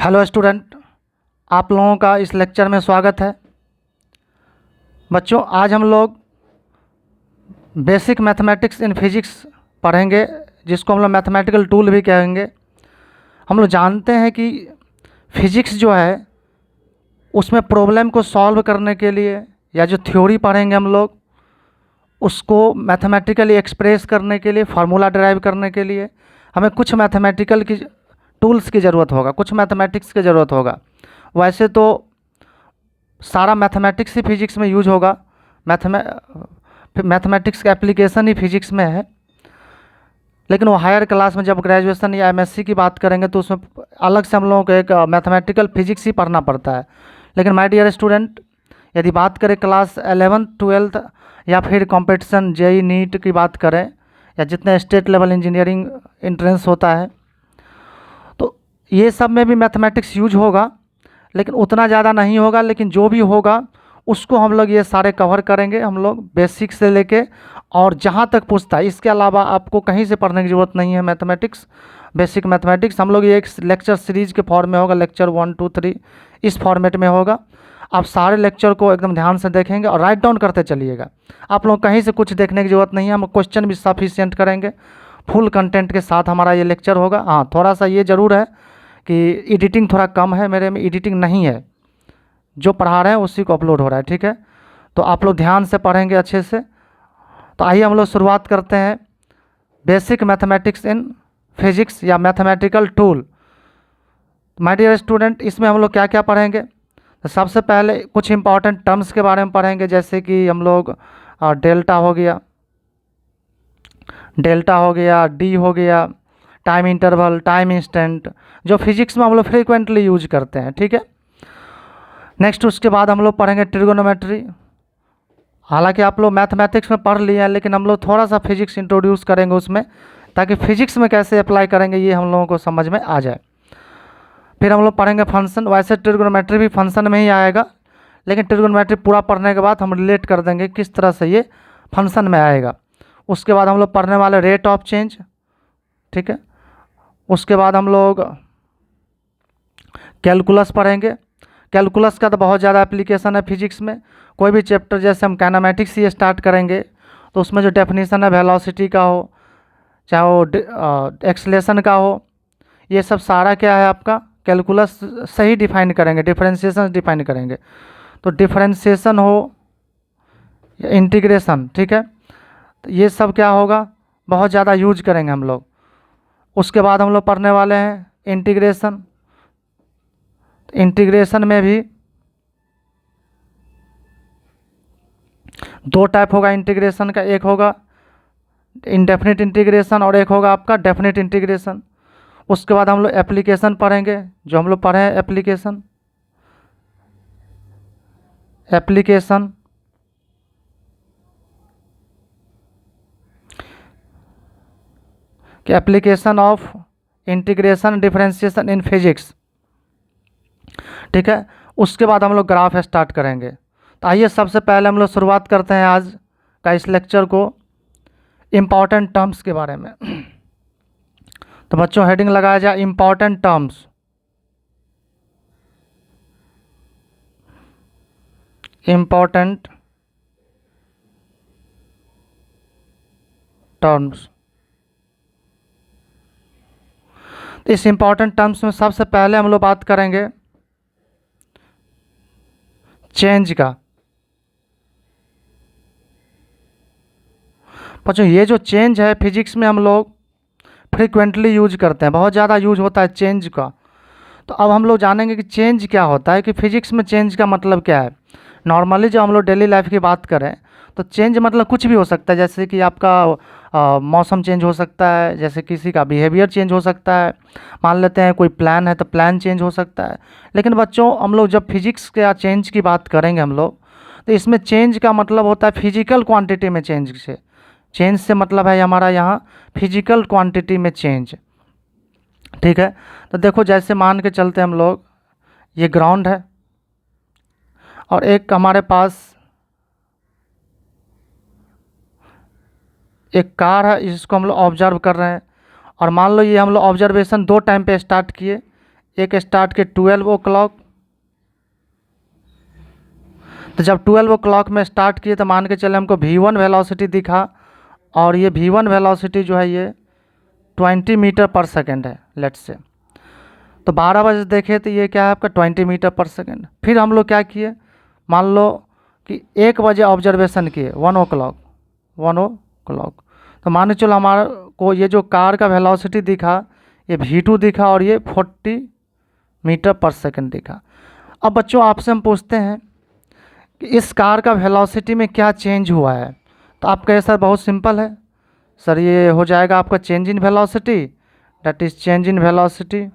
Hello student, आप लोगों का इस लेक्चर में स्वागत है। बच्चों, आज हम लोग बेसिक मैथमेटिक्स इन फिजिक्स पढ़ेंगे, जिसको हम लोग मैथमेटिकल टूल भी कहेंगे। हम लोग जानते हैं कि फिजिक्स जो है उसमें प्रॉब्लम को सॉल्व करने के लिए या जो थ्योरी पढ़ेंगे हम लोग उसको मैथमेटिकली एक्सप्रेस करने के लिए, फार्मूला डिराइव करने के लिए हमें कुछ मैथमेटिकल की टूल्स की ज़रूरत होगा, कुछ मैथमेटिक्स की ज़रूरत होगा। वैसे तो सारा मैथमेटिक्स ही फिजिक्स में यूज होगा, मैथमेटिक्स का एप्लीकेशन ही फिजिक्स में है, लेकिन वो हायर क्लास में जब ग्रेजुएशन या एमएससी की बात करेंगे तो उसमें अलग से हम लोगों को एक मैथमेटिकल फिजिक्स ही पढ़ना पड़ता है। लेकिन माय डियर स्टूडेंट, यदि बात करें क्लास 11th 12th या फिर कंपटीशन जेई नीट की बात करें या जितने स्टेट लेवल इंजीनियरिंग एंट्रेंस होता है, तो ये सब में भी मैथमेटिक्स यूज होगा, लेकिन उतना ज़्यादा नहीं होगा। लेकिन जो भी होगा उसको हम लोग ये सारे कवर करेंगे, हम लोग बेसिक से लेके और जहाँ तक पूछता है। इसके अलावा आपको कहीं से पढ़ने की ज़रूरत नहीं है। मैथमेटिक्स, बेसिक मैथमेटिक्स हम लोग ये एक लेक्चर सीरीज़ के फॉर्म में होगा, लेक्चर 1 2 3 इस फॉर्मेट में होगा। आप सारे लेक्चर को एकदम ध्यान से देखेंगे और राइट डाउन करते चलिएगा। आप लोग कहीं से कुछ देखने की ज़रूरत नहीं है। हम क्वेश्चन भी सफिशिएंट करेंगे, फुल कंटेंट के साथ हमारा ये लेक्चर होगा। हाँ, थोड़ा सा ये ज़रूर है कि एडिटिंग थोड़ा कम है, मेरे में एडिटिंग नहीं है, जो पढ़ा रहे हैं उसी को अपलोड हो रहा है, ठीक है। तो आप लोग ध्यान से पढ़ेंगे अच्छे से। तो आइए हम लोग शुरुआत करते हैं बेसिक मैथमेटिक्स इन फिजिक्स या mathematical tool. My dear student, इसमें हम लोग क्या क्या पढ़ेंगे? तो सबसे पहले कुछ इंपॉर्टेंट टर्म्स के बारे में पढ़ेंगे, जैसे कि हम लोग डेल्टा हो गया, डी हो गया, टाइम इंटरवल, टाइम इंस्टेंट, जो फिजिक्स में हम लोग फ्रीक्वेंटली यूज करते हैं, ठीक है। नेक्स्ट उसके बाद हम लोग पढ़ेंगे ट्रिगोनोमेट्री। हालांकि आप लोग मैथमेटिक्स में पढ़ लिए हैं, लेकिन हम लोग थोड़ा सा फिजिक्स इंट्रोड्यूस करेंगे उसमें, ताकि फिजिक्स में कैसे अप्लाई करेंगे ये हम लोगों को समझ में आ जाए। फिर हम लोग पढ़ेंगे फंक्शन। वैसे ट्रिगोनोमेट्री भी फंक्शन में ही आएगा, लेकिन ट्रिगोनोमेट्री पूरा पढ़ने के बाद हम रिलेट कर देंगे किस तरह से ये फंक्शन में आएगा। उसके बाद हम लोग पढ़ने वाले रेट ऑफ चेंज, ठीक है। उसके बाद हम लोग कैलकुलस पढ़ेंगे। कैलकुलस का तो बहुत ज़्यादा एप्लीकेशन है फिजिक्स में। कोई भी चैप्टर, जैसे हम काइनेमेटिक्स ही स्टार्ट करेंगे तो उसमें जो डेफिनेशन है वेलोसिटी का हो, चाहे वो एक्सलेशन का हो, ये सब सारा क्या है आपका कैलकुलस से ही डिफाइन करेंगे, डिफरेंशिएशन डिफाइन करेंगे। तो डिफरेंशिएशन हो या इंटीग्रेशन, ठीक है, तो ये सब क्या होगा, बहुत ज़्यादा यूज करेंगे हम लोग। उसके बाद हम लोग पढ़ने वाले हैं इंटीग्रेशन। इंटीग्रेशन में भी दो टाइप होगा इंटीग्रेशन का, एक होगा इनडेफिनिट इंटीग्रेशन और एक होगा आपका डेफिनिट इंटीग्रेशन। उसके बाद हम लोग एप्लीकेशन पढ़ेंगे, जो हम लोग पढ़े हैं एप्लीकेशन कि application of integration differentiation in physics, ठीक है। उसके बाद हम लोग ग्राफ स्टार्ट करेंगे। तो आइए सबसे पहले हम लोग शुरुआत करते हैं आज का इस लेक्चर को इम्पॉर्टेंट टर्म्स के बारे में। तो बच्चों, हेडिंग लगाया जाए इम्पॉर्टेंट टर्म्स। Important terms. इस इम्पॉर्टेंट टर्म्स में सबसे पहले हम लोग बात करेंगे चेंज का। बच्चों, ये जो चेंज है फिजिक्स में हम लोग फ्रीक्वेंटली यूज करते हैं, बहुत ज़्यादा यूज होता है चेंज का। तो अब हम लोग जानेंगे कि चेंज क्या होता है, कि फिजिक्स में चेंज का मतलब क्या है। नॉर्मली जब हम लोग डेली लाइफ की बात करें तो चेंज मतलब कुछ भी हो सकता है, जैसे कि आपका मौसम चेंज हो सकता है, जैसे किसी का बिहेवियर चेंज हो सकता है, मान लेते हैं कोई प्लान है तो प्लान चेंज हो सकता है। लेकिन बच्चों, हम लोग जब फिजिक्स के चेंज की बात करेंगे हम लोग, तो इसमें चेंज का मतलब होता है फिजिकल क्वांटिटी में चेंज से मतलब है हमारा यहाँ फिजिकल क्वांटिटी में चेंज, ठीक है। तो देखो, जैसे मान के चलते हम लोग, ये ग्राउंड है और एक हमारे पास एक कार है, इसको हम लोग ऑब्जर्व कर रहे हैं। और मान लो ये हम लोग ऑब्जर्वेशन दो टाइम पे स्टार्ट किए, एक स्टार्ट के 12 o'clock। तो जब 12 o'clock में स्टार्ट किए तो मान के चले हमको v1 वेलोसिटी दिखा, और ये v1 वेलोसिटी जो है ये 20 मीटर पर सेकेंड है लेट्स से। तो 12 बजे देखे तो ये क्या है आपका 20 मीटर पर सेकेंड। फिर हम लोग क्या किए, मान लो कि 1 बजे ऑब्जर्वेशन किए 1 o'clock। तो मान के चलो हमारा को ये जो कार का वेलोसिटी दिखा ये v2 दिखा और ये 40 मीटर पर सेकेंड दिखा। अब बच्चों आपसे हम पूछते हैं कि इस कार का वेलोसिटी में क्या चेंज हुआ है। तो आप कहे सर बहुत सिंपल है सर, ये हो जाएगा आपका change in velocity, that is change in velocity,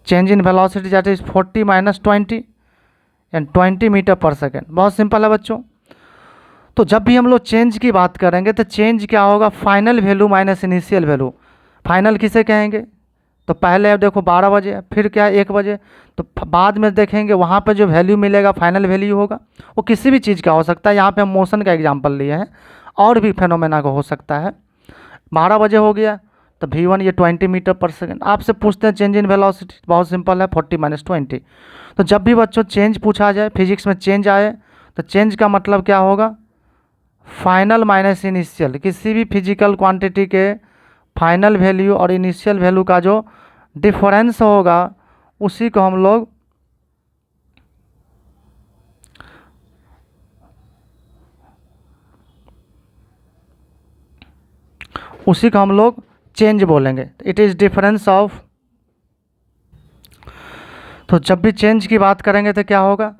change in velocity that is 40 - 20 and 20 metre पर सेकेंड। बहुत सिंपल है बच्चों। तो जब भी हम लोग चेंज की बात करेंगे तो चेंज क्या होगा, final value minus initial value. Final किसे कहेंगे, तो पहले अब देखो 12 बजे, फिर क्या 1 बजे, तो बाद में देखेंगे वहाँ पे जो वैल्यू मिलेगा फाइनल वैल्यू होगा, वो किसी भी चीज़ का हो सकता है। यहाँ पे हम मोशन का एग्जांपल लिए हैं, और भी फेनोमेना का हो सकता है। 12 बजे हो गया तो v1 ये 20 मीटर पर सेकेंड। आपसे पूछते हैं चेंज इन वेलोसिटी, बहुत सिंपल है 40 - 20। तो जब भी बच्चों चेंज पूछा जाए, फिजिक्स में चेंज आए, तो चेंज का मतलब क्या होगा, फाइनल माइनस इनिशियल। किसी भी फिजिकल क्वांटिटी के फाइनल वैल्यू और इनिशियल वैल्यू का जो डिफरेंस होगा उसी को हम लोग चेंज बोलेंगे। It is difference of. तो जब भी चेंज की बात करेंगे तो क्या होगा,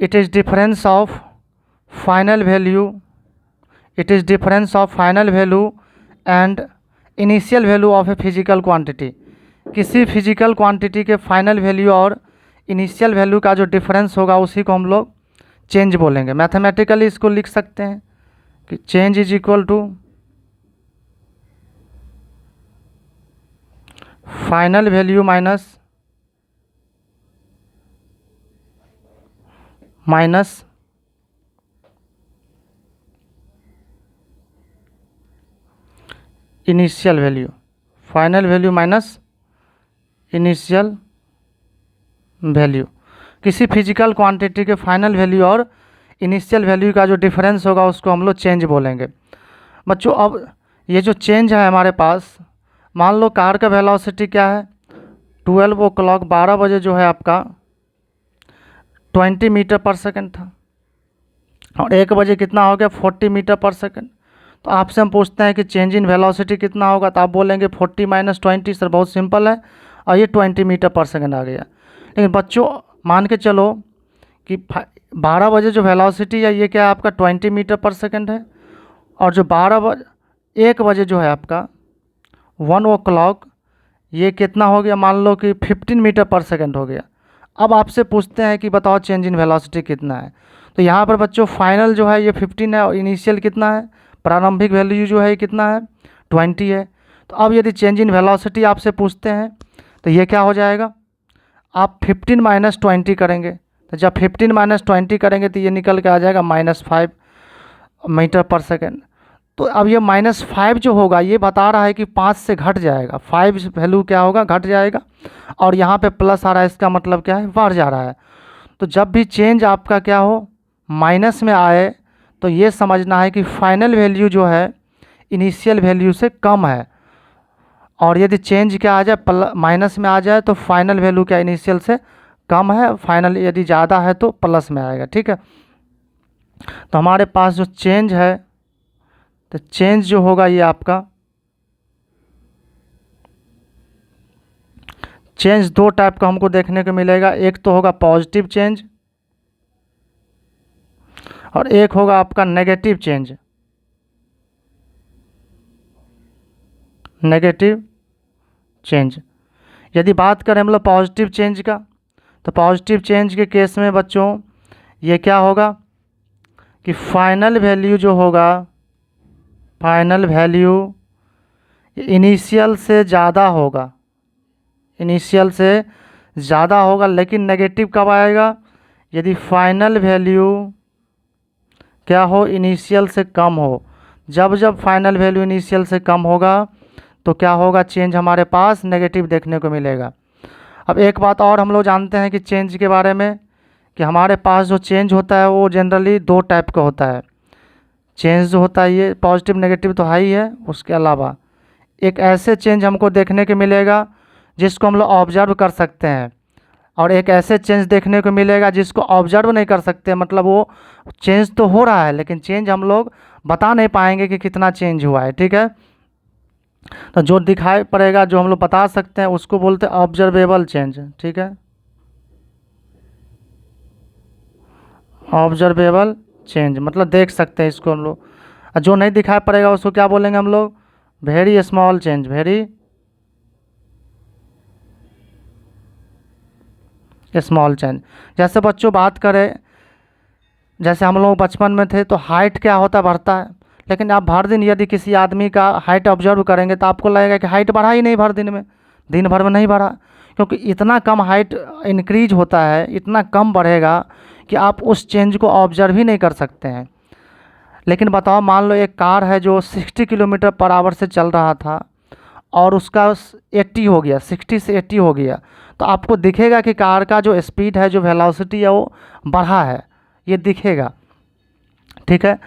it is difference of final value, it is difference of final value and initial value of a physical quantity. किसी फिजिकल क्वांटिटी के फाइनल वैल्यू और इनिशियल वैल्यू का जो डिफरेंस होगा उसी को हम लोग चेंज बोलेंगे। मैथमेटिकली इसको लिख सकते हैं कि change is equal to final value minus initial value, final value minus initial value. किसी फिजिकल क्वांटिटी के फाइनल वैल्यू और इनिशियल वैल्यू का जो डिफरेंस होगा उसको हम लोग चेंज बोलेंगे। बच्चों अब ये जो चेंज है हमारे पास, मान लो कार का वेलोसिटी क्या है 12 o'clock, 12 बजे जो है आपका 20 मीटर पर सेकेंड था, और 1 बजे कितना हो गया 40 मीटर पर सेकेंड। तो आपसे हम पूछते हैं कि चेंज इन वेलोसिटी कितना होगा, तो आप बोलेंगे 40 - 20। सर बहुत सिंपल है, और ये 20 मीटर पर सेकेंड आ गया। लेकिन बच्चों मान के चलो कि 12 बजे जो वेलोसिटी है ये क्या है आपका 20 मीटर पर सेकेंड है, और जो 1 बजे जो है आपका 1 o'clock ये कितना हो गया, मान लो कि 15 मीटर पर सेकेंड हो गया। अब आपसे पूछते हैं कि बताओ चेंज इन वेलोसिटी कितना है। तो यहाँ पर बच्चों फाइनल जो है ये 15 है, और इनिशियल कितना है, प्रारंभिक वैल्यू जो है ये कितना है 20 है। तो अब यदि चेंज इन वेलोसिटी आपसे पूछते हैं तो ये क्या हो जाएगा, आप 15 - 20 करेंगे। तो जब 15 - 20 करेंगे तो ये निकल के आ जाएगा -5 मीटर पर सेकेंड। तो अब ये -5 जो होगा ये बता रहा है कि 5 से घट जाएगा, 5 वैल्यू क्या होगा घट जाएगा, और यहाँ पे प्लस आ रहा है, इसका मतलब क्या है बढ़ जा रहा है। तो जब भी चेंज आपका क्या हो माइनस में आए तो ये समझना है कि फाइनल वैल्यू जो है इनिशियल वैल्यू से कम है, और यदि चेंज क्या आ जाए माइनस में आ जाए तो फाइनल वैल्यू क्या इनिशियल से कम है, फाइनल यदि ज़्यादा है तो प्लस में आएगा। ठीक है, तो हमारे पास जो चेंज है, तो चेंज जो होगा ये आपका चेंज 2 टाइप का हमको देखने को मिलेगा। एक तो होगा पॉजिटिव चेंज और एक होगा आपका नेगेटिव चेंज। नेगेटिव चेंज यदि बात करें हम लोग पॉजिटिव चेंज का, तो पॉजिटिव चेंज के केस में बच्चों ये क्या होगा कि फाइनल वैल्यू जो होगा, फाइनल वैल्यू इनिशियल से ज़्यादा होगा, इनिशियल से ज़्यादा होगा। लेकिन नेगेटिव कब आएगा, यदि फाइनल वैल्यू क्या हो इनिशियल से कम हो। जब जब फाइनल वैल्यू इनिशियल से कम होगा तो क्या होगा, चेंज हमारे पास नेगेटिव देखने को मिलेगा। अब एक बात और हम लोग जानते हैं कि चेंज के बारे में, कि हमारे पास जो चेंज होता है वो जनरली दो टाइप का होता है। चेंज जो होता है ये पॉजिटिव नेगेटिव तो है ही है, उसके अलावा एक ऐसे चेंज हमको देखने को मिलेगा जिसको हम लोग ऑब्जर्व कर सकते हैं, और एक ऐसे चेंज देखने को मिलेगा जिसको ऑब्जर्व नहीं कर सकते। मतलब वो चेंज तो हो रहा है लेकिन चेंज हम लोग बता नहीं पाएंगे कि कितना चेंज हुआ है, ठीक है। तो जो दिखाई पड़ेगा, जो हम लोग बता सकते हैं, उसको बोलते हैं ऑब्जर्वेबल चेंज, ठीक है। ऑब्जर्वेबल चेंज मतलब देख सकते हैं इसको हम लोग। और जो नहीं दिखाई पड़ेगा उसको क्या बोलेंगे हम लोग, very small change, very small change. जैसे बच्चों बात करें, जैसे हम लोग बचपन में थे तो हाइट क्या होता है, बढ़ता है। लेकिन आप भर दिन यदि किसी आदमी का हाइट ऑब्जर्व करेंगे तो आपको लगेगा कि हाइट बढ़ा ही नहीं भर दिन में, दिन भर में नहीं बढ़ा, क्योंकि इतना कम हाइट इंक्रीज होता है, इतना कम बढ़ेगा कि आप उस चेंज को ऑब्जर्व ही नहीं कर सकते हैं। लेकिन बताओ, मान लो एक कार है जो 60 किलोमीटर पर आवर से चल रहा था और उसका 80 हो गया, 60 से 80 हो गया, तो आपको दिखेगा कि कार का जो स्पीड है, जो वेलोसिटी है, वो बढ़ा है, ये दिखेगा, ठीक है।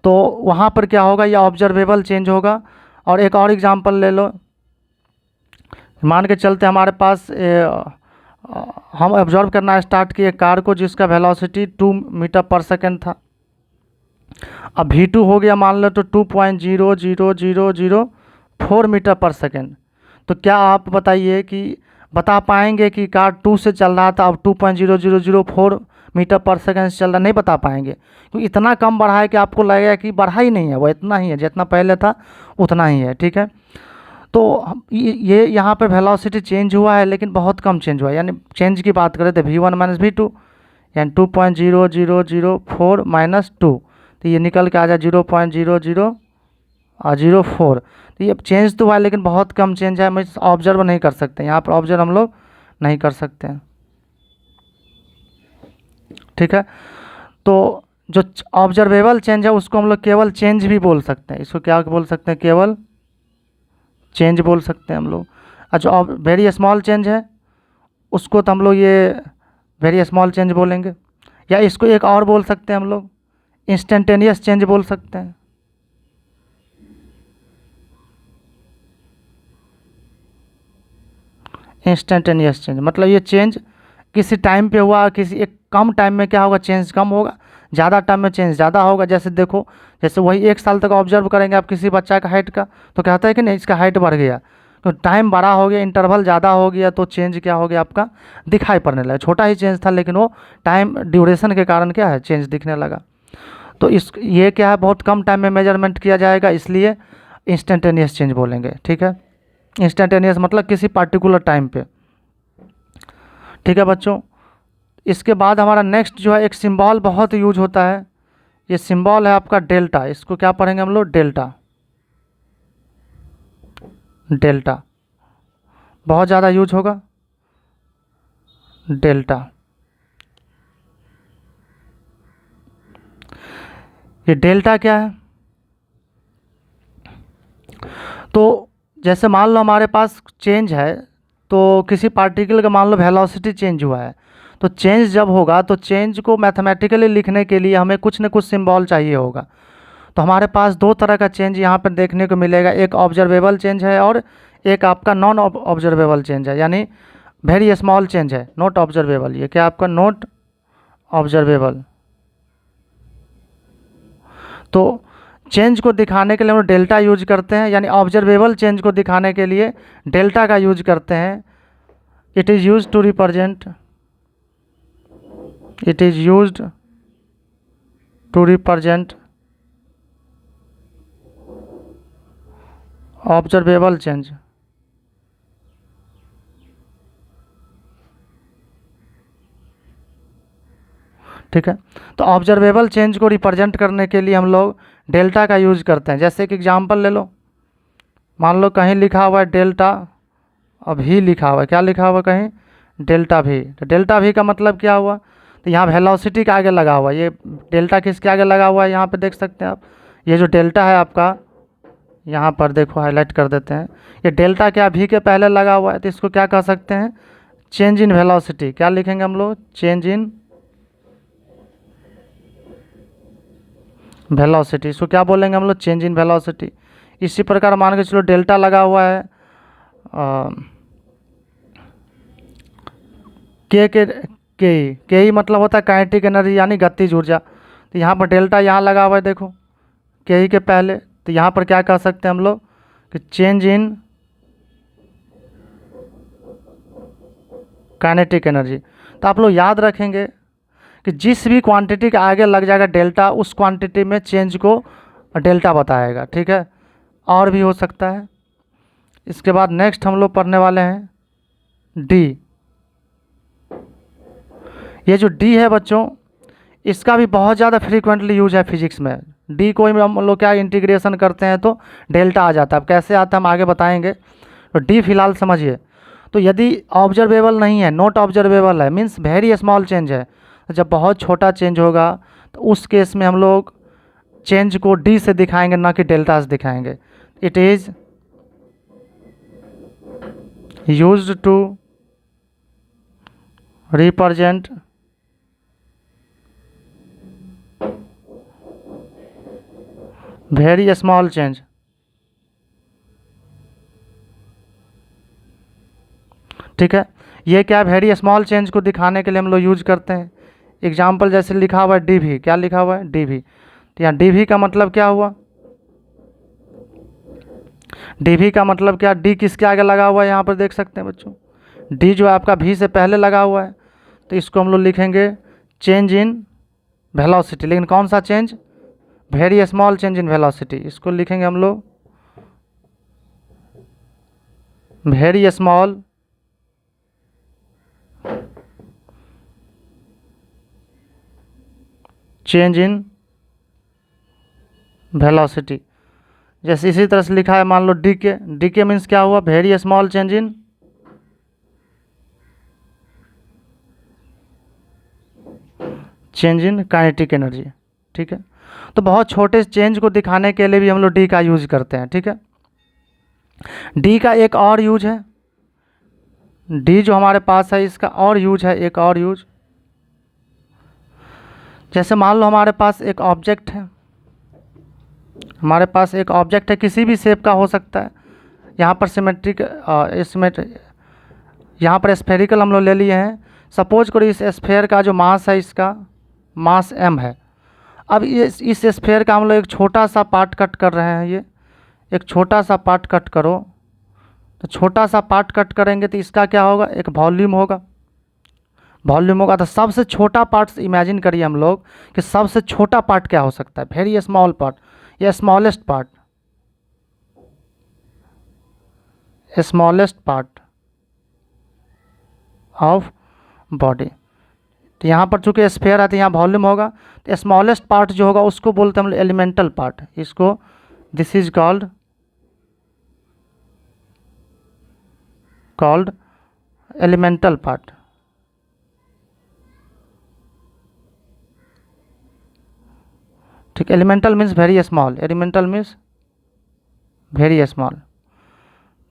तो वहाँ पर क्या होगा, ये ऑब्जर्वेबल चेंज होगा। और एक और एग्जांपल ले लो, मान के चलते हमारे पास हम ऑब्जर्व करना स्टार्ट किए कार को जिसका वेलोसिटी 2 मीटर पर सेकेंड था। अब V2 हो गया मान लो तो 2.00004 मीटर पर सेकेंड। तो क्या आप बताइए कि बता पाएंगे कि कार 2 से चल रहा था, अब 2.0004 मीटर पर सेकेंड से चल रहा, नहीं बता पाएंगे, क्योंकि इतना कम बढ़ा है कि आपको लगेगा कि बढ़ा ही नहीं है, वो इतना ही है, जितना पहले था उतना ही है, ठीक है। तो ये यहाँ पर वेलोसिटी चेंज हुआ है लेकिन बहुत कम चेंज हुआ है। यानी चेंज की बात करें तो V1 माइनस V2 यानी 2.0004 माइनस 2, तो ये निकल के आ जाए 0.0004। तो ये चेंज तो हुआ है लेकिन बहुत कम चेंज है, हम ऑब्जर्व नहीं कर सकते, यहाँ पर ऑब्जर्व हम लोग नहीं कर सकते हैं, ठीक है। तो जो ऑब्जर्वेबल चेंज है उसको हम लोग केवल चेंज भी बोल सकते हैं, इसको क्या बोल सकते हैं, केवल चेंज बोल सकते हैं हम लोग। और जो वेरी स्मॉल चेंज है उसको तो हम लोग ये वेरी स्मॉल चेंज बोलेंगे, या इसको एक और बोल सकते हैं हम लोग, इंस्टेंटेनियस चेंज बोल सकते हैं। इंस्टेंटेनियस चेंज मतलब ये चेंज किसी टाइम पे हुआ, किसी एक कम टाइम में क्या होगा, चेंज कम होगा, ज़्यादा टाइम में चेंज ज़्यादा होगा। जैसे देखो, जैसे वही 1 साल तक ऑब्जर्व करेंगे आप किसी बच्चा का हाइट का, तो कहता है कि नहीं इसका हाइट बढ़ गया, तो टाइम बड़ा हो गया, इंटरवल ज़्यादा हो गया, तो चेंज क्या हो गया आपका, दिखाई पड़ने लगा। छोटा ही चेंज था लेकिन वो टाइम ड्यूरेशन के कारण क्या है, चेंज दिखने लगा। तो ये क्या है, बहुत कम टाइम में मेजरमेंट किया जाएगा, इसलिए इंस्टेंटेनियस चेंज बोलेंगे, ठीक है। इंस्टेंटेनियस मतलब किसी पार्टिकुलर टाइम पे, ठीक है बच्चों। इसके बाद हमारा नेक्स्ट जो है एक सिंबल बहुत यूज होता है, ये सिंबल है आपका डेल्टा। इसको क्या पढ़ेंगे हम लोग, डेल्टा। डेल्टा बहुत ज़्यादा यूज होगा, डेल्टा। ये डेल्टा क्या है, तो जैसे मान लो हमारे पास चेंज है, तो किसी पार्टिकल का मान लो वेलोसिटी चेंज हुआ है, तो चेंज जब होगा तो चेंज को मैथमेटिकली लिखने के लिए हमें कुछ न कुछ सिंबल चाहिए होगा। तो हमारे पास दो तरह का चेंज यहाँ पर देखने को मिलेगा, एक ऑब्जर्वेबल चेंज है और एक आपका नॉन ऑब्जर्वेबल चेंज है, यानी वेरी स्मॉल चेंज है, नॉट ऑब्जर्वेबल। ये क्या आपका नॉट ऑब्जर्वेबल। तो चेंज को दिखाने के लिए हम लोग डेल्टा यूज करते हैं, यानी ऑब्जर्वेबल चेंज को दिखाने के लिए डेल्टा का यूज करते हैं। It is use to represent, it is used to represent observable change. ठीक है, तो ऑब्जर्वेबल चेंज को रिप्रेजेंट करने के लिए हम लोग डेल्टा का यूज करते हैं। जैसे कि एग्जांपल ले लो, मान लो कहीं लिखा हुआ है डेल्टा भी लिखा हुआ है, क्या लिखा हुआ है कहीं, डेल्टा भी। तो डेल्टा भी का मतलब क्या हुआ, तो यहाँ वेलोसिटी के आगे लगा हुआ है, ये डेल्टा किसके आगे लगा हुआ है, यहाँ पे देख सकते हैं आप, ये जो डेल्टा है आपका, यहाँ पर देखो हाईलाइट कर देते हैं, ये डेल्टा क्या v के पहले लगा हुआ है, तो इसको क्या कह सकते हैं, चेंज इन वेलोसिटी। क्या लिखेंगे हम लोग, चेंज इन वेलोसिटी। इसको क्या बोलेंगे हम लोग, चेंज इन वेलोसिटी। इसी प्रकार मान के चलो डेल्टा लगा हुआ है के मतलब होता है काइनेटिक एनर्जी यानी गतिज ऊर्जा। तो यहाँ पर डेल्टा यहाँ लगा हुआ है देखो के के पहले, तो यहाँ पर क्या कह सकते हैं हम लोग कि चेंज इन काइनेटिक एनर्जी। तो आप लोग याद रखेंगे कि जिस भी क्वांटिटी के आगे लग जाएगा डेल्टा, उस क्वांटिटी में चेंज को डेल्टा बताएगा, ठीक है। और भी हो सकता है। इसके बाद नेक्स्ट हम लोग पढ़ने वाले हैं डी। ये जो डी है बच्चों, इसका भी बहुत ज़्यादा फ्रीक्वेंटली यूज है फिजिक्स में। डी को ही हम लोग क्या इंटीग्रेशन करते हैं तो डेल्टा आ जाता है। अब कैसे आता है हम आगे बताएंगे। तो डी फिलहाल समझिए। तो यदि ऑब्जर्वेबल नहीं है, नॉट ऑब्जर्वेबल है, मीन्स वेरी स्मॉल चेंज है, तो जब बहुत छोटा चेंज होगा तो उस केस में हम लोग चेंज को डी से दिखाएंगे, ना कि डेल्टा से दिखाएंगे। It is used to represent very small change. ठीक है, ये क्या वेरी स्मॉल चेंज को दिखाने के लिए हम लोग यूज करते हैं। एग्जाम्पल जैसे लिखा हुआ है डी, क्या लिखा हुआ है डी। तो यहाँ डी का मतलब क्या हुआ, डी का मतलब क्या, डी किसके आगे लगा हुआ है, यहाँ पर देख सकते हैं बच्चों, डी जो है आपका वी से पहले लगा हुआ है। तो इसको हम लोग लिखेंगे चेंज इन वेलोसिटी। लेकिन कौन सा change, very small change in velocity. इसको लिखेंगे हम लोग very small change in velocity. जैसे इसी तरह से लिखा है मान लो डी के मीन्स क्या हुआ, very small change in kinetic energy. ठीक है, तो बहुत छोटे चेंज को दिखाने के लिए भी हम लोग डी का यूज करते हैं। ठीक है, डी का एक और यूज है, डी जो हमारे पास है इसका और यूज है, एक और यूज। जैसे मान लो हमारे पास एक ऑब्जेक्ट है, हमारे पास एक ऑब्जेक्ट है, किसी भी शेप का हो सकता है। यहाँ पर सिमेट्रिक यहाँ पर स्फेरिकल हम लोग ले लिए हैं। सपोज करो इस स्फेयर का जो मास है, इसका मास m है। अब इस स्फेयर का हम लोग एक छोटा सा पार्ट कट कर रहे हैं, ये एक छोटा सा पार्ट कट करो। तो छोटा सा पार्ट कट करेंगे तो इसका क्या होगा, एक वॉल्यूम होगा। वॉल्यूम होगा तो सबसे छोटा पार्ट इमेजिन करिए हम लोग कि सबसे छोटा पार्ट क्या हो सकता है, वेरी स्मॉल पार्ट या smallest part, smallest part of body. तो यहाँ पर चूंकि स्फेयर है तो यहाँ वॉल्यूम होगा, तो स्मॉलेस्ट पार्ट जो होगा उसको बोलते हैं हम लोग एलिमेंटल पार्ट। इसको this is called elemental part. ठीक, elemental means very small, elemental means very small.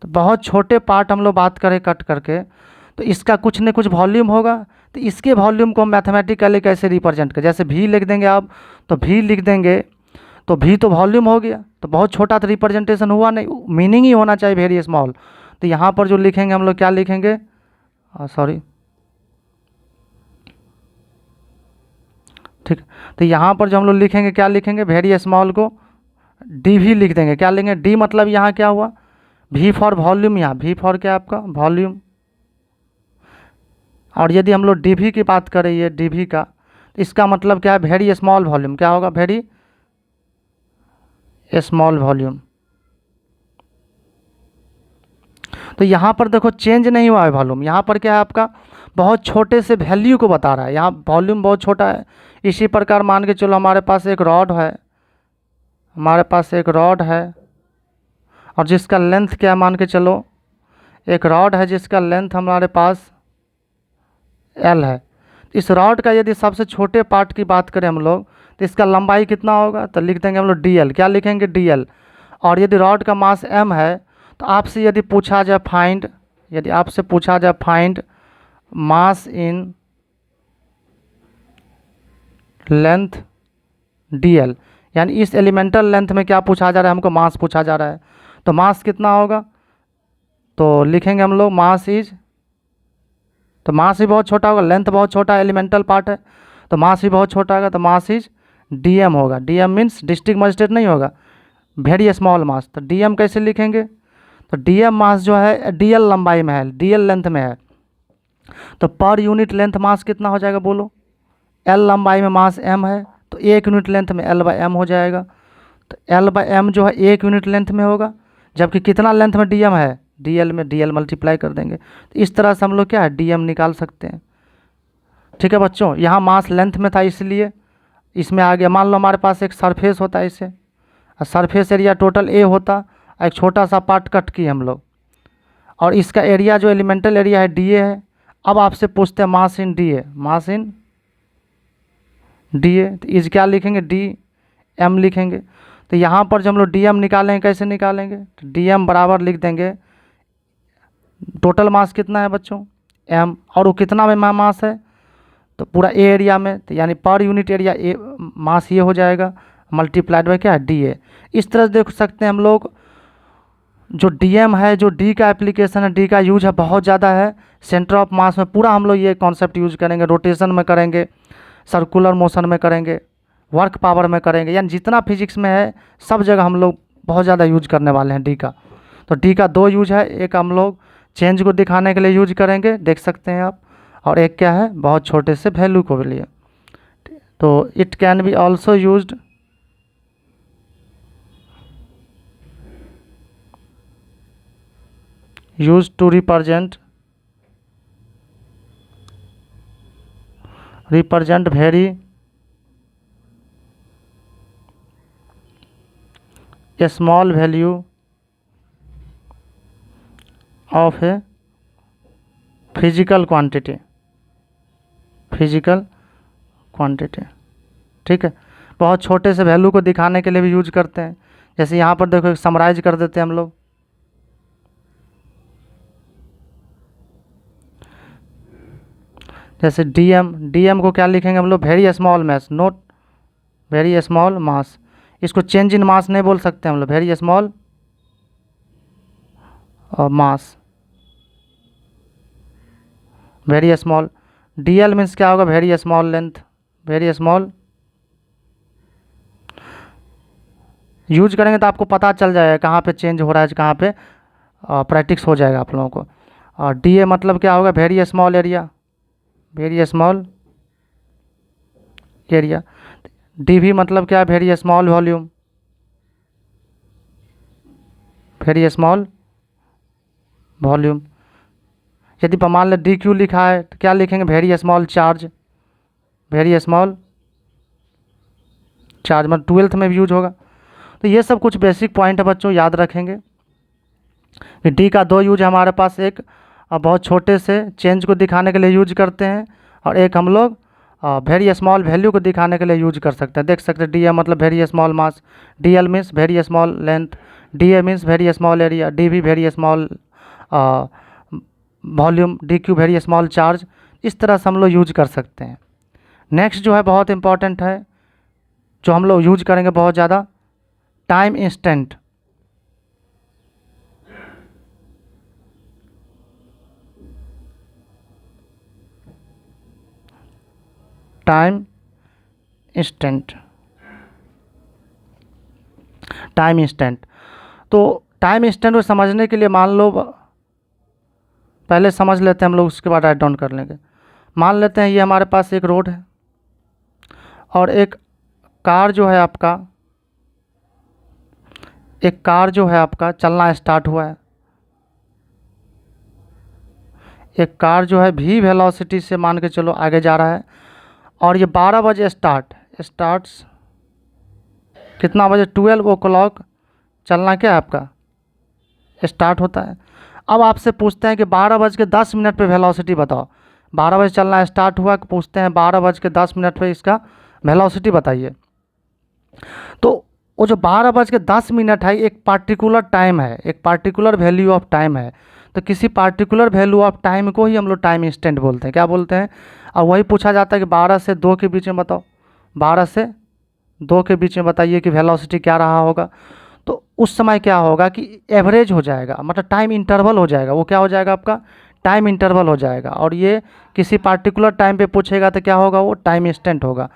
तो बहुत छोटे पार्ट हम लोग बात करें कट करके, तो इसका कुछ न कुछ वॉल्यूम होगा। तो इसके वॉल्यूम को हम मैथमेटिकली कैसे रिप्रेजेंट करें, जैसे भी लिख देंगे आप, तो भी लिख देंगे तो भी तो वॉल्यूम हो गया, तो बहुत छोटा तो रिप्रेजेंटेशन हुआ नहीं, मीनिंग ही होना चाहिए वेरी स्मॉल। तो यहाँ पर जो लिखेंगे हम लोग क्या लिखेंगे, सॉरी, ठीक। तो यहाँ पर जो हम लोग लिखेंगे क्या लिखेंगे, वेरी स्मॉल को डी भी लिख देंगे। क्या लेंगे, डी मतलब यहाँ क्या हुआ, भी फॉर वॉल्यूम, यहाँ भी फॉर क्या आपका वॉल्यूम। और यदि हम लोग डी की बात करें, ये डी का, तो इसका मतलब क्या है, वेरी स्मॉल वॉल्यूम। क्या होगा, वेरी स्मॉल वॉल्यूम। तो यहाँ पर देखो चेंज नहीं हुआ है वॉल्यूम, यहाँ पर क्या है आपका बहुत छोटे से वैल्यू को बता रहा है, यहाँ वॉल्यूम बहुत छोटा है। इसी प्रकार मान के चलो हमारे पास एक रॉड है, हमारे पास एक रॉड है और जिसका लेंथ क्या मान के चलो, एक रॉड है जिसका लेंथ हमारे पास L है। इस रॉड का यदि सबसे छोटे पार्ट की बात करें हम लोग, तो इसका लंबाई कितना होगा, तो लिख देंगे हम लोग DL। क्या लिखेंगे, DL। और यदि रॉड का मास m है तो आपसे यदि पूछा जाए फाइंड, यदि आपसे पूछा जाए find mass in length dl, यानी इस एलिमेंटल लेंथ में क्या पूछा जा रहा है, हमको मास पूछा जा रहा है। तो मास कितना होगा, तो लिखेंगे हम लोग मास इज, तो मास भी बहुत छोटा होगा, लेंथ बहुत छोटा एलिमेंटल पार्ट है तो मास भी बहुत छोटा होगा, तो मास इज dm होगा। dm मीन्स डिस्ट्रिक्ट मजिस्ट्रेट नहीं होगा, वेरी स्मॉल मास। तो dm कैसे लिखेंगे, तो dm मास जो है dl लंबाई में है, dl लेंथ में है, तो पर यूनिट लेंथ मास कितना हो जाएगा बोलो, l लंबाई में मास m है तो 1 यूनिट लेंथ में l/m हो जाएगा। तो l/m जो है 1 यूनिट लेंथ में होगा, जबकि कितना लेंथ में dm है, dl में dl मल्टीप्लाई कर देंगे। तो इस तरह से हम लोग क्या है dm निकाल सकते हैं। ठीक है बच्चों, यहाँ मास लेंथ में था इसलिए इसमें आ गया। मान लो हमारे पास एक सरफेस होता है इसे, और सरफेस एरिया टोटल a होता, एक छोटा सा पार्ट कट किए हम लोग, और इसका एरिया जो एलिमेंटल एरिया है dA है। अब आपसे पूछते हैं मास इन dA, मास इन dA, तो इस क्या लिखेंगे dm लिखेंगे। तो यहाँ पर जो हम लोग dm निकालेंगे कैसे निकालेंगे, तो dm बराबर लिख देंगे, टोटल मास कितना है बच्चों m, और वो कितना में मास है, तो पूरा ए एरिया में, तो यानी पर यूनिट एरिया ए मास ये हो जाएगा मल्टीप्लाइड बाय क्या है dA। इस तरह से देख सकते हैं हम लोग जो dm है, जो d का एप्लीकेशन है, d का यूज है बहुत ज़्यादा है। सेंटर ऑफ मास में पूरा हम लोग ये कॉन्सेप्ट यूज करेंगे, रोटेशन में करेंगे, सर्कुलर मोशन में करेंगे, वर्क पावर में करेंगे, यानी जितना फिजिक्स में है सब जगह हम लोग बहुत ज़्यादा यूज करने वाले हैं डी का। तो डी का 2 यूज है, एक हम लोग चेंज को दिखाने के लिए यूज करेंगे, देख सकते हैं आप, और एक क्या है बहुत छोटे से वैल्यू को भी लिए। तो it can be also used to represent very small value of a physical quantity, ठीक है। बहुत छोटे से वैल्यू को दिखाने के लिए भी यूज करते हैं। जैसे यहाँ पर देखो समराइज कर देते हैं हम लोग, जैसे डीएम को क्या लिखेंगे हम लोग, वेरी स्मॉल मास, नोट वेरी स्मॉल मास। इसको चेंज इन मास नहीं बोल सकते हम लोग, वेरी स्मॉल मास, वेरी स्मॉल। डीएल मीन्स क्या होगा, very small length, very small. Use करेंगे तो आपको पता चल जाएगा कहाँ पे चेंज हो रहा है, कहाँ पे प्रैक्टिस हो जाएगा आप लोगों को। और डीए मतलब क्या होगा, very small area, very small area. DV मतलब क्या है, very small volume, very small volume. यदि मान लें डी क्यू लिखा है तो क्या लिखेंगे, very small charge, very small charge, मतलब 12th में भी यूज होगा। तो ये सब कुछ बेसिक पॉइंट है बच्चों, याद रखेंगे कि डी का 2 यूज हमारे पास, एक बहुत छोटे से चेंज को दिखाने के लिए यूज करते हैं, और एक हम लोग वेरी स्मॉल वैल्यू को दिखाने के लिए यूज कर सकते हैं। देख सकते हैं डी मतलब very small mass, d l means very small length, d A means very small area, d V very small volume, d q very small charge. इस तरह से हम लोग यूज कर सकते हैं। नेक्स्ट जो है बहुत इंपॉर्टेंट है, जो हम लोग यूज करेंगे बहुत ज़्यादा, time instant. Time instant, time instant. तो टाइम इंस्टेंट को समझने के लिए मान लो, पहले समझ लेते हैं हम लोग, उसके बाद राइट डाउन कर लेंगे। मान लेते हैं ये हमारे पास एक रोड है, और एक कार जो है आपका, चलना स्टार्ट हुआ है। एक कार जो है v वेलोसिटी से मान के चलो आगे जा रहा है, और ये 12 बजे स्टार्ट्स कितना बजे, 12 o'clock चलना क्या है आपका स्टार्ट होता है। अब आपसे पूछते हैं कि 12:10 पे वेलोसिटी बताओ। 12 बजे चलना स्टार्ट हुआ, पूछते हैं 12:10 पे इसका वेलोसिटी बताइए। तो वो जो 12:10 है एक पार्टिकुलर टाइम है, एक पार्टिकुलर वैल्यू ऑफ टाइम है। तो किसी पार्टिकुलर वैल्यू ऑफ टाइम को ही हम लोग टाइम इंस्टेंट बोलते हैं। क्या बोलते हैं? और वही पूछा जाता है कि 12 से 2 के बीच में बताओ, 12 से 2 के बीच में बताइए कि वेलोसिटी क्या रहा होगा। तो उस समय क्या होगा कि एवरेज हो जाएगा, मतलब टाइम इंटरवल हो जाएगा। वो क्या हो जाएगा? आपका टाइम इंटरवल हो जाएगा। और ये किसी पार्टिकुलर टाइम पे पूछेगा तो क्या होगा? वो टाइम इंस्टेंट होगा।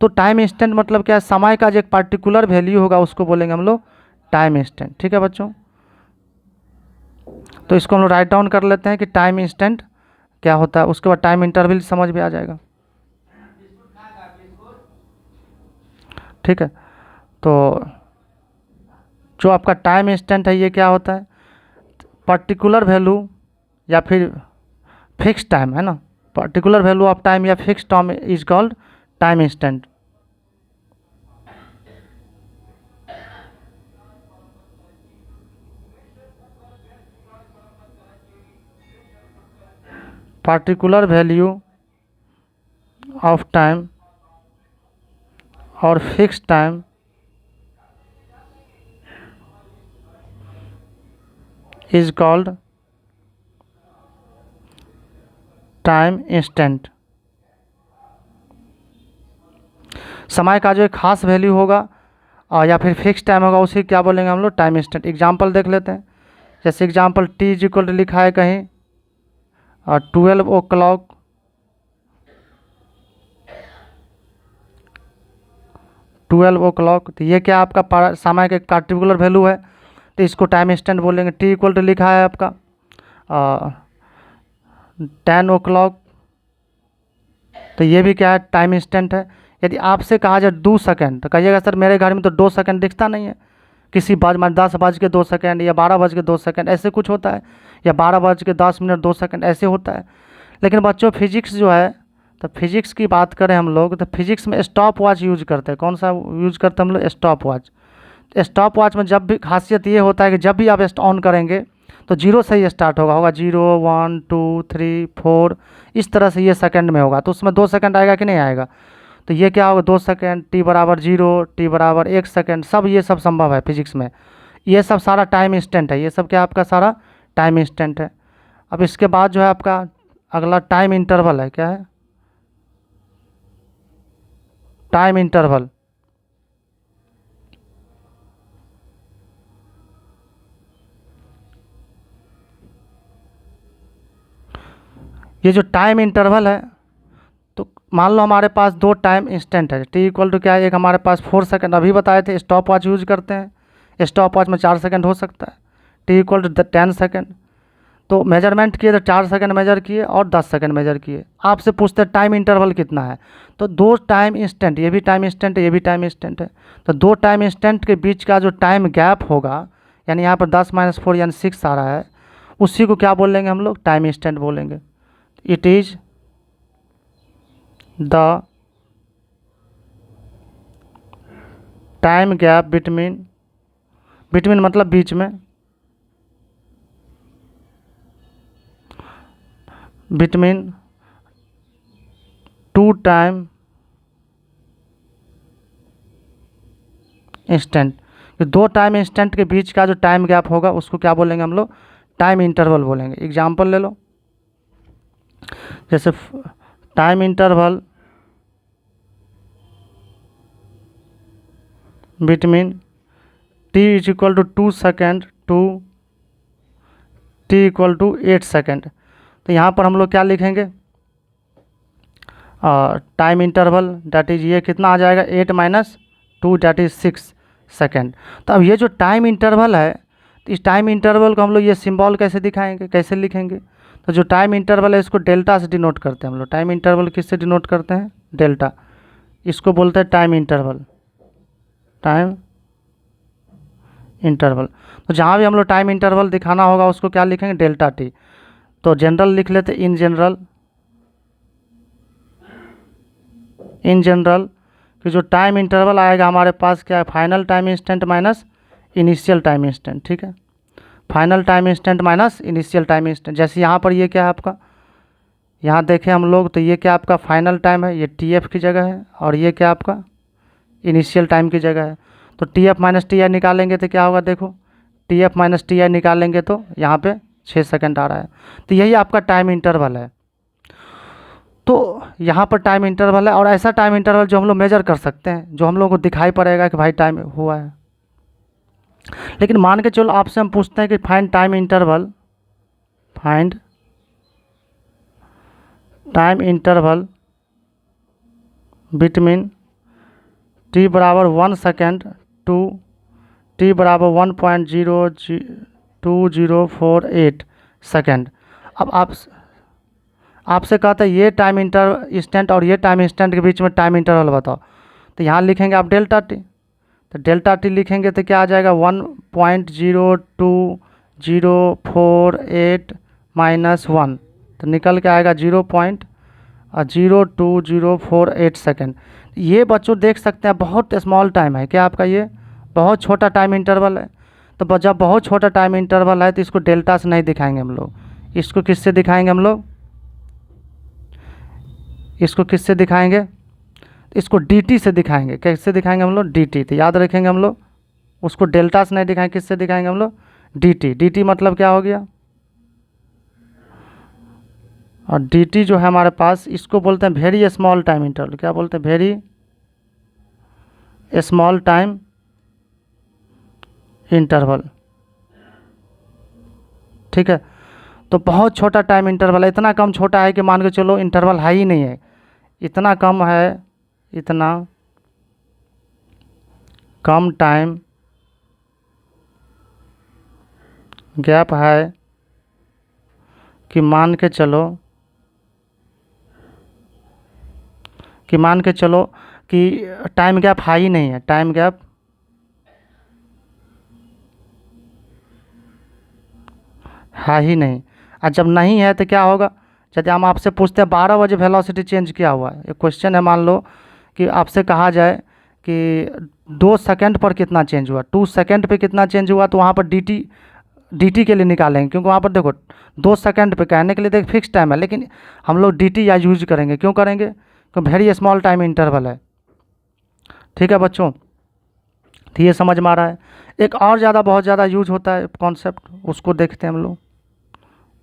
तो टाइम इंस्टेंट मतलब क्या है? समय का जो एक पार्टिकुलर वैल्यू होगा उसको बोलेंगे हम लोग टाइम इंस्टेंट। ठीक है बच्चों, तो इसको हम लोग राइट डाउन कर लेते हैं कि टाइम इंस्टेंट क्या होता है। उसके बाद टाइम इंटरवल समझ में आ जाएगा। ठीक है, तो जो आपका टाइम इंस्टेंट है ये क्या होता है? पर्टिकुलर वैल्यू या फिर फिक्स टाइम है ना, पर्टिकुलर वैल्यू ऑफ टाइम या fix time is called time instant. Particular value of time और fix time is called time instant. समय का जो एक खास वैल्यू होगा या फिर फिक्स टाइम होगा उसे क्या बोलेंगे हम लोग? Time instant. एग्जांपल देख लेते हैं। जैसे example t is equal to लिखा है कहीं 12 o'clock 12 o'clock, तो ये क्या आपका समय का एक पार्टिकुलर वैल्यू है, तो इसको टाइम इंस्टेंट बोलेंगे। टी इक्वल टू लिखा है आपका 10 o'clock, तो ये भी क्या है? टाइम इंस्टेंट है। यदि आपसे कहा जाए 2 सेकेंड तो कहिएगा सर मेरे घर में तो 2 सेकेंड दिखता नहीं है। किसी बाज में 10:02 या 12:02 ऐसे कुछ होता है, या 12:10 2 ऐसे होता है। लेकिन बच्चों फिजिक्स जो है, तो फिजिक्स की बात करें हम लोग तो फिजिक्स में स्टॉप वॉच यूज करते हैं। कौन सा यूज करते हैं हम लोग? Stop watch. स्टॉप वॉच में जब भी खासियत ये होता है कि जब भी आप ऑन करेंगे तो जीरो से ही स्टार्ट होगा 0 1 2 3 4 इस तरह से ये सेकंड में होगा। तो उसमें 2 सेकंड आएगा कि नहीं आएगा? तो ये क्या होगा? 2 सेकंड, टी बराबर 0, टी बराबर 1 सेकंड, सब ये सब संभव है फिजिक्स में। ये सब सारा टाइम इंस्टेंट है। ये सब क्या आपका सारा टाइम इंस्टेंट है। अब इसके बाद जो है आपका अगला टाइम इंटरवल है। क्या है? Time interval. ये जो टाइम इंटरवल है, तो मान लो हमारे पास 2 टाइम इंस्टेंट है। टी इक्वल टू क्या है? एक हमारे पास 4 सेकंड, अभी बताए थे स्टॉप वॉच यूज करते हैं। स्टॉप वॉच में 4 सेकंड हो सकता है। T equal to 10 second. तो मेजरमेंट किए तो 4 सेकंड मेजर किए और 10 सेकंड मेजर किए। आपसे पूछते हैं टाइम इंटरवल कितना है, तो 2 टाइम इंस्टेंट, ये भी टाइम इंस्टेंट है, ये भी टाइम इंस्टेंट है। तो 2 टाइम इंस्टेंट के बीच का जो टाइम गैप होगा, यानी यहाँ पर 10 - 4 यानी 6 आ रहा है, उसी को क्या बोलेंगे हम लोग? टाइम इंस्टेंट बोलेंगे। It is the time gap between, between मतलब बीच में, between 2 time instant. 2 time instant के बीच का जो टाइम गैप होगा उसको क्या बोलेंगे हम लोग? टाइम इंटरवल बोलेंगे। एग्जांपल ले लो, जैसे time interval between t is equal to 2 second to t equal to 8 second. तो यहाँ पर हम लोग क्या लिखेंगे? टाइम इंटरवल डैट इज ये कितना आ जाएगा? 8 - 2 डैट इज 6 सेकेंड। तो अब ये जो टाइम इंटरवल है, तो इस टाइम इंटरवल को हम लोग ये सिंबल कैसे दिखाएंगे, कैसे लिखेंगे? तो जो टाइम इंटरवल है इसको डेल्टा से डिनोट करते हैं हम लोग। टाइम इंटरवल किससे डिनोट करते हैं? डेल्टा। इसको बोलते हैं टाइम इंटरवल, टाइम इंटरवल। तो जहाँ भी हम लोग टाइम इंटरवल दिखाना होगा उसको क्या लिखेंगे? Delta T. तो जनरल लिख लेते, इन जनरल, इन जनरल कि जो टाइम इंटरवल आएगा हमारे पास क्या है? Final time instant minus initial time instant. ठीक है, final time instant minus initial time instant. जैसे यहाँ पर ये क्या है आपका, यहाँ देखें हम लोग तो ये क्या आपका फाइनल टाइम है, ये टी एफ की जगह है, और ये क्या आपका इनिशियल टाइम की जगह है। तो T F minus T I निकालेंगे तो क्या होगा, देखो T F minus T I निकालेंगे तो यहाँ पे 6 सेकंड आ रहा है। तो यही आपका टाइम इंटरवल है। तो यहाँ पर टाइम इंटरवल है, और ऐसा टाइम इंटरवल जो हम लोग मेजर कर सकते हैं, जो हम लोग को दिखाई पड़ेगा कि भाई टाइम हुआ है। लेकिन मान के चलो आपसे हम पूछते हैं कि find time interval, find time interval between T बराबर 1 सेकेंड टू टी बराबर 1.02048 सेकेंड। अब आपसे कहता है ये टाइम इंस्टेंट और ये टाइम इंस्टेंट के बीच में टाइम इंटरवल बताओ। तो यहाँ लिखेंगे आप डेल्टा टी, तो डेल्टा टी लिखेंगे तो क्या आ जाएगा 1.02048 माइनस 1, तो निकल के आएगा 0.02048 सेकेंड। ये बच्चों देख सकते हैं बहुत स्मॉल टाइम है क्या आपका, ये बहुत छोटा टाइम इंटरवल है। तो जब बहुत छोटा टाइम इंटरवल है तो इसको डेल्टा से नहीं दिखाएंगे हम लोग, इसको किससे दिखाएंगे हम लोग, इसको किससे दिखाएंगे, इसको dt से दिखाएंगे। कैसे दिखाएंगे हम लोग, dt। तो याद रखेंगे हम लोग, उसको डेल्टा से नहीं दिखाएंगे, किससे दिखाएंगे हम लोग, dt। dt मतलब क्या हो गया, और dt जो है हमारे पास, इसको बोलते हैं वेरी स्मॉल टाइम इंटरवल। क्या बोलते हैं, वेरी स्मॉल टाइम इंटरवल। ठीक है, तो बहुत छोटा टाइम इंटरवल है, इतना कम छोटा है कि मान के चलो इंटरवल है ही नहीं है, इतना कम है, इतना कम टाइम गैप है कि मान के चलो कि टाइम गैप है ही नहीं है, टाइम गैप है ही नहीं। और जब नहीं है तो क्या होगा, यदि हम आपसे पूछते हैं 12 बजे वेलोसिटी चेंज क्या हुआ है, एक क्वेश्चन है, मान लो कि आपसे कहा जाए कि 2 सेकंड पर कितना चेंज हुआ, 2 सेकंड पे कितना चेंज हुआ, तो वहाँ पर dt के लिए निकालेंगे, क्योंकि वहाँ पर देखो 2 सेकंड पे कहने के लिए देख फिक्स टाइम है, लेकिन हम लोग dt या यूज करेंगे। क्यों करेंगे, क्योंकि वेरी स्मॉल टाइम इंटरवल है। ठीक है बच्चों, तो ये समझ में आ रहा है। एक और बहुत ज़्यादा यूज होता है कॉन्सेप्ट, उसको देखते हैं हम लोग।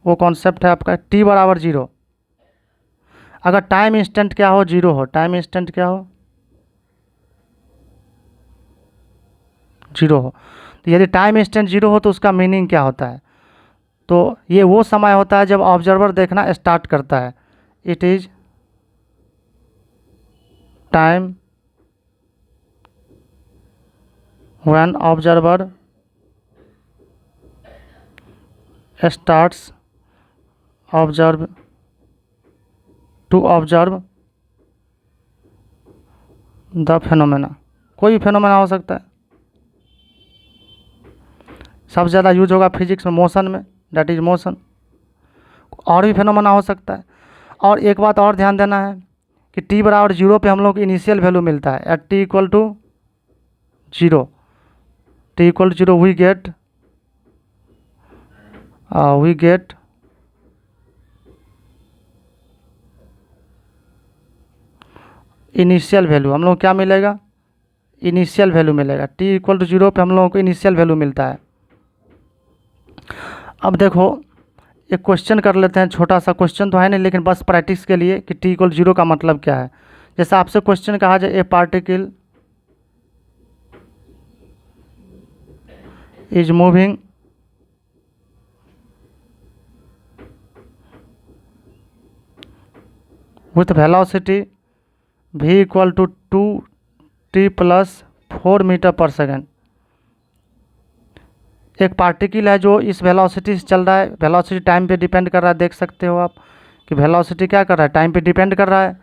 वो कॉन्सेप्ट है आपका t बराबर 0। अगर टाइम इंस्टेंट क्या हो, 0 हो, टाइम इंस्टेंट क्या हो, 0 हो। तो यदि टाइम इंस्टेंट 0 हो तो उसका मीनिंग क्या होता है, तो ये वो समय होता है जब ऑब्जर्वर देखना स्टार्ट करता है। It is time when observer starts to observe the phenomena. कोई भी फेनोमेना हो सकता है, सबसे ज़्यादा यूज होगा फिजिक्स में मोशन में, दैट इज मोशन। और भी फेनोमेना हो सकता है। और एक बात और ध्यान देना है कि t बराबर 0 पे हम लोग को इनिशियल वैल्यू मिलता है, at t equal to 0, t equal to 0 we get initial value. हम लोग क्या मिलेगा, इनिशियल वैल्यू मिलेगा। t इक्वल टू 0 पे हम लोगों को इनिशियल वैल्यू मिलता है। अब देखो एक क्वेश्चन कर लेते हैं, छोटा सा क्वेश्चन तो है नहीं, लेकिन बस प्रैक्टिस के लिए कि t इक्वल 0 का मतलब क्या है। जैसे आपसे क्वेश्चन कहा जाए a particle is moving with velocity v equal to 2t plus 4 metre पर सेकेंड। एक पार्टिकल है जो इस वेलोसिटी से चल रहा है, वेलोसिटी टाइम पे डिपेंड कर रहा है, देख सकते हो आप कि वेलोसिटी क्या कर रहा है, टाइम पे डिपेंड कर रहा है।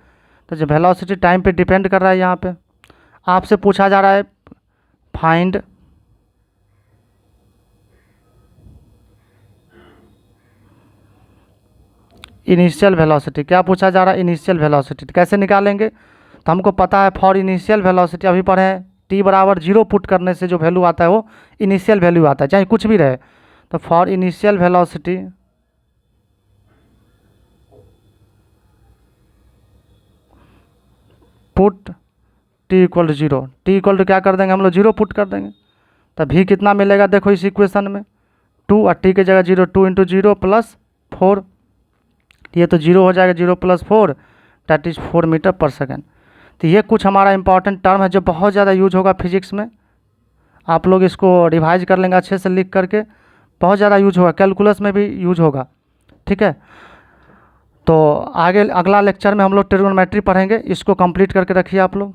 तो जब वेलोसिटी टाइम पे डिपेंड कर रहा है, यहाँ पे आपसे पूछा जा रहा है फाइंड इनिशियल वेलोसिटी। क्या पूछा जा रहा है, इनिशियल वेलोसिटी। कैसे निकालेंगे, तो हमको पता है फॉर इनिशियल वेलोसिटी, अभी पढ़े हैं t बराबर 0 पुट करने से जो वैल्यू आता है वो इनिशियल वैल्यू आता है, चाहे कुछ भी रहे। तो for initial velocity put t equal to zero, t equal to क्या कर देंगे हम लोग, जीरो पुट कर देंगे। तो भी कितना मिलेगा देखो इस इक्वेशन में, 2, और टी की जगह जीरो, 2 इंटू जीरो प्लस 4, ये तो जीरो हो जाएगा, 0 + 4 दैट इज़ 4 मीटर पर सेकेंड। तो ये कुछ हमारा इंपॉर्टेंट टर्म है जो बहुत ज़्यादा यूज होगा फिजिक्स में। आप लोग इसको रिवाइज कर लेंगे अच्छे से लिख करके, बहुत ज़्यादा यूज होगा, कैलकुलस में भी यूज होगा। ठीक है, तो आगे अगला लेक्चर में हम लोग ट्रिग्नोमेट्री पढ़ेंगे, इसको कंप्लीट करके रखिए आप लोग।